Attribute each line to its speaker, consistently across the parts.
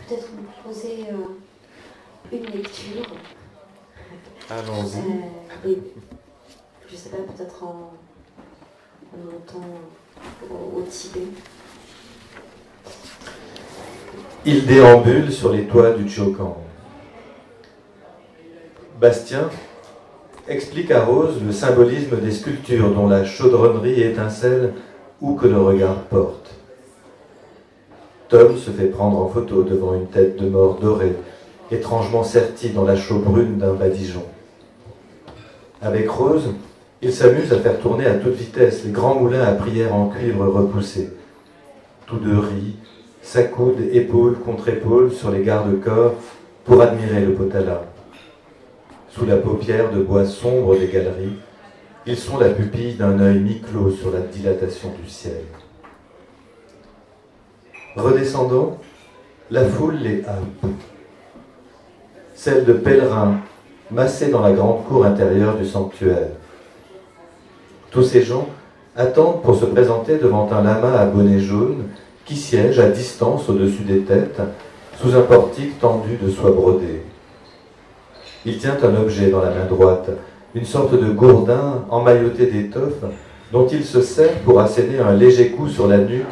Speaker 1: peut-être vous proposer une lecture.
Speaker 2: Allons-y.
Speaker 1: Je ne sais pas, peut-être en montant au Tibet.
Speaker 2: Il déambule sur les toits du Tchokan. Bastien explique à Rose le symbolisme des sculptures dont la chaudronnerie étincelle où que le regard porte. Tom se fait prendre en photo devant une tête de mort dorée, étrangement sertie dans la chaux brune d'un badigeon. Avec Rose, il s'amuse à faire tourner à toute vitesse les grands moulins à prière en cuivre repoussé. Tous deux rient, s'accoudent épaule contre épaule sur les garde-corps pour admirer le potala. Sous la paupière de bois sombre des galeries, ils sont la pupille d'un œil mi-clos sur la dilatation du ciel. Redescendant, la foule les happe. Celle de pèlerins massés dans la grande cour intérieure du sanctuaire. Tous ces gens attendent pour se présenter devant un lama à bonnet jaune qui siège à distance au-dessus des têtes, sous un portique tendu de soie brodée. Il tient un objet dans la main droite, une sorte de gourdin emmailloté d'étoffe dont il se sert pour asséner un léger coup sur la nuque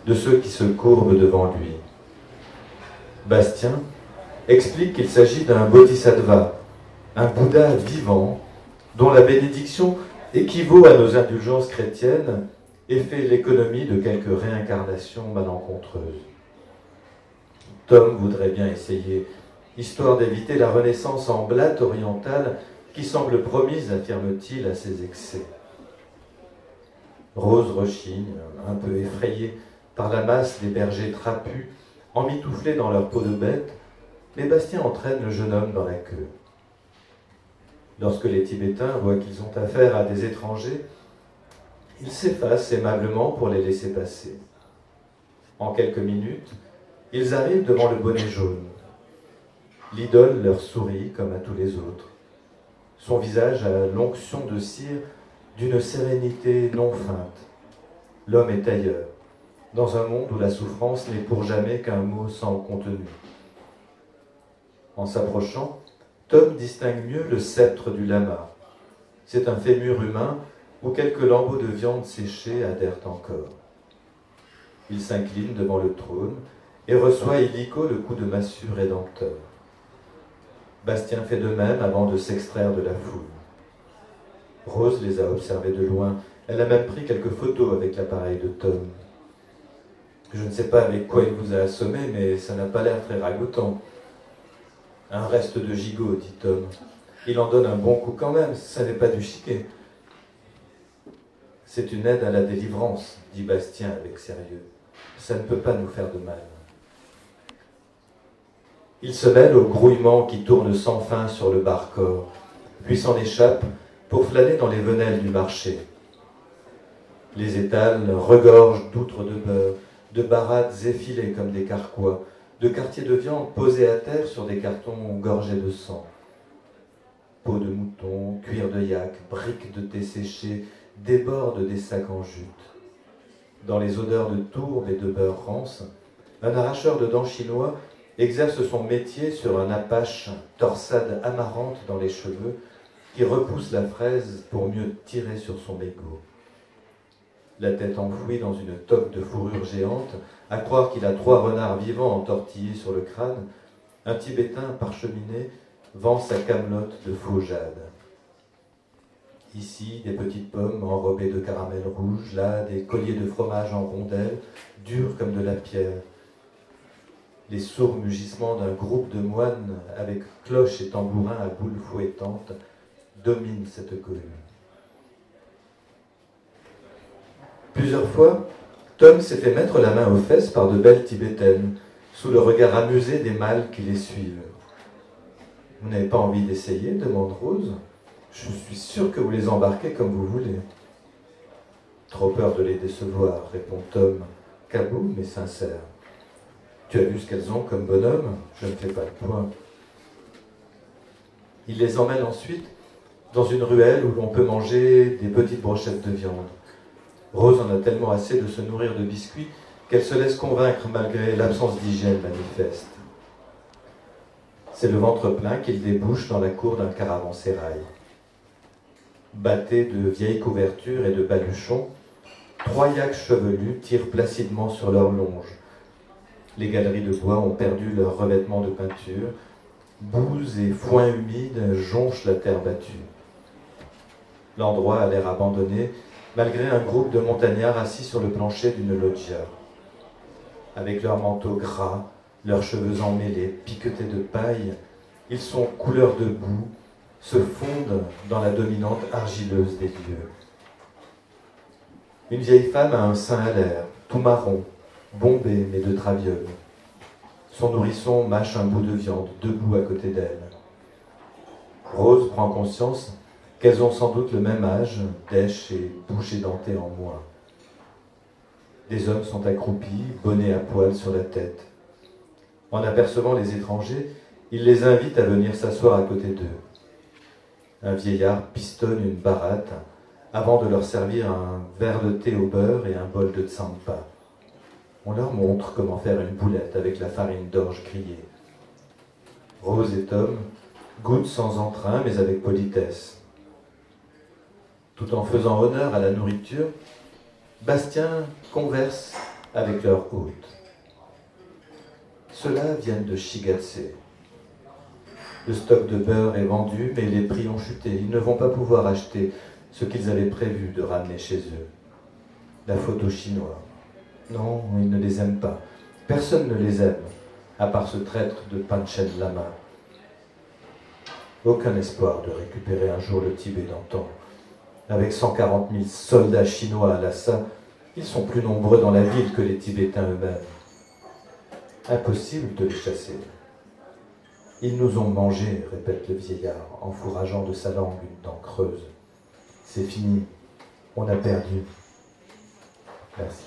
Speaker 2: de ceux qui se courbent devant lui. Bastien explique qu'il s'agit d'un bodhisattva, un Bouddha vivant, dont la bénédiction équivaut à nos indulgences chrétiennes et fait l'économie de quelques réincarnations malencontreuses. Tom voudrait bien essayer, histoire d'éviter la renaissance en blatte orientale qui semble promise, affirme-t-il, à ses excès. Rose rechigne, un peu effrayée par la masse des bergers trapus, emmitouflés dans leur peau de bête, mais Bastien entraîne le jeune homme dans la queue. Lorsque les Tibétains voient qu'ils ont affaire à des étrangers, ils s'effacent aimablement pour les laisser passer. En quelques minutes, ils arrivent devant le bonnet jaune. L'idole leur sourit comme à tous les autres. Son visage a l'onction de cire d'une sérénité non feinte. L'homme est ailleurs, dans un monde où la souffrance n'est pour jamais qu'un mot sans contenu. En s'approchant, Tom distingue mieux le sceptre du lama. C'est un fémur humain où quelques lambeaux de viande séchée adhèrent encore. Il s'incline devant le trône et reçoit illico le coup de massue rédempteur. Bastien fait de même avant de s'extraire de la foule. Rose les a observés de loin. Elle a même pris quelques photos avec l'appareil de Tom. Je ne sais pas avec quoi il vous a assommé, mais ça n'a pas l'air très ragoûtant. Un reste de gigot, dit Tom. Il en donne un bon coup quand même, ça n'est pas du chiquet. C'est une aide à la délivrance, dit Bastien avec sérieux. Ça ne peut pas nous faire de mal. Il se mêle au grouillement qui tourne sans fin sur le bar-corps, puis s'en échappe pour flâner dans les venelles du marché. Les étals regorgent d'outres de beurre, de barattes effilées comme des carquois, de quartiers de viande posés à terre sur des cartons gorgés de sang. Peau de mouton, cuir de yak, briques de thé séché débordent des sacs en jute. Dans les odeurs de tourbe et de beurre rance, un arracheur de dents chinois exerce son métier sur un apache, torsade amarante dans les cheveux, qui repousse la fraise pour mieux tirer sur son mégot. La tête enfouie dans une toque de fourrure géante, à croire qu'il a 3 renards vivants entortillés sur le crâne, un Tibétain parcheminé vend sa camelote de faux jade. Ici, des petites pommes enrobées de caramel rouge, là, des colliers de fromage en rondelles, durs comme de la pierre. Les sourds mugissements d'un groupe de moines avec cloches et tambourins à boules fouettantes dominent cette cohue. Plusieurs fois, Tom s'est fait mettre la main aux fesses par de belles Tibétaines, sous le regard amusé des mâles qui les suivent. « Vous n'avez pas envie d'essayer ?» demande Rose. « Je suis sûr que vous les embarquez comme vous voulez. »« Trop peur de les décevoir, » répond Tom, cabot mais sincère. « Tu as vu ce qu'elles ont comme bonhomme ? Je ne fais pas le point. » Il les emmène ensuite dans une ruelle où l'on peut manger des petites brochettes de viande. Rose en a tellement assez de se nourrir de biscuits qu'elle se laisse convaincre malgré l'absence d'hygiène manifeste. C'est le ventre plein qu'ils débouchent dans la cour d'un caravansérail. Bâtés de vieilles couvertures et de baluchons, 3 yaks chevelus tirent placidement sur leur longe. Les galeries de bois ont perdu leur revêtement de peinture. Bouse et foin humide jonchent la terre battue. L'endroit a l'air abandonné, malgré un groupe de montagnards assis sur le plancher d'une loggia. Avec leurs manteaux gras, leurs cheveux emmêlés, piquetés de paille, ils sont couleur de boue, se fondent dans la dominante argileuse des lieux. Une vieille femme a un sein à l'air, tout marron, bombé mais de traviole. Son nourrisson mâche un bout de viande, debout à côté d'elle. Rose prend conscience qu'elles ont sans doute le même âge, dèche et bouche édentée en moins. Des hommes sont accroupis, bonnets à poil sur la tête. En apercevant les étrangers, ils les invitent à venir s'asseoir à côté d'eux. Un vieillard pistonne une baratte avant de leur servir un verre de thé au beurre et un bol de tsampa. On leur montre comment faire une boulette avec la farine d'orge grillée. Rose et Tom goûtent sans entrain mais avec politesse. Tout en faisant honneur à la nourriture, Bastien converse avec leur hôte. Ceux-là viennent de Shigatse. Le stock de beurre est vendu, mais les prix ont chuté. Ils ne vont pas pouvoir acheter ce qu'ils avaient prévu de ramener chez eux. La faute aux Chinois. Non, ils ne les aiment pas. Personne ne les aime, à part ce traître de Panchen Lama. Aucun espoir de récupérer un jour le Tibet d'antan. Avec 140 000 soldats chinois à Lhasa, ils sont plus nombreux dans la ville que les Tibétains eux-mêmes. Impossible de les chasser. Ils nous ont mangés, répète le vieillard, en fourrageant de sa langue une dent creuse. C'est fini, on a perdu. Merci.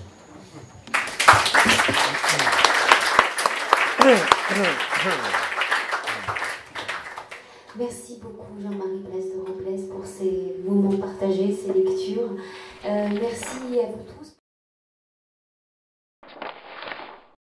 Speaker 1: Merci beaucoup Jean-Marie Place de Ramblès pour ces moments partagés, ces lectures. Merci à vous tous.